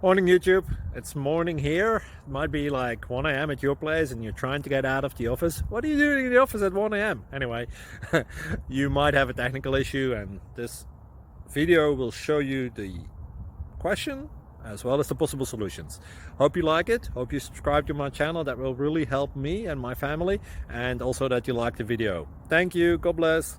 Morning YouTube, it's morning here. It might be like 1 a.m. at your place and you're trying to get out of the office. What are you doing in the office at 1 a.m.? Anyway, you might have a technical issue and this video will show you the question as well as the possible solutions. Hope you like it, hope you subscribe to my channel. That will really help me and my family, and also that you like the video. Thank you, God bless.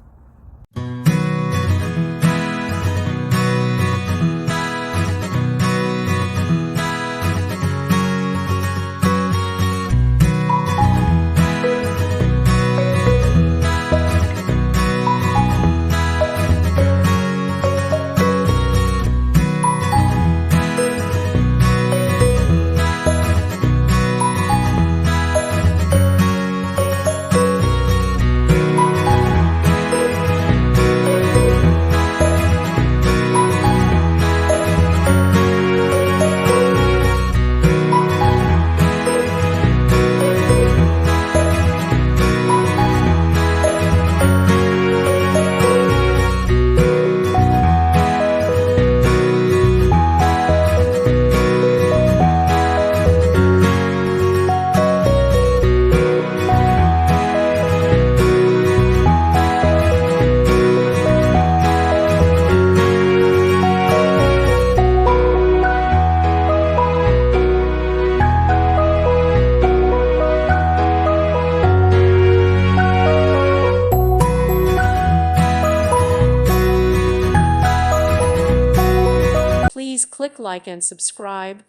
Please click like and subscribe.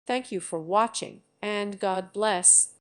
Thank you for watching, and God bless.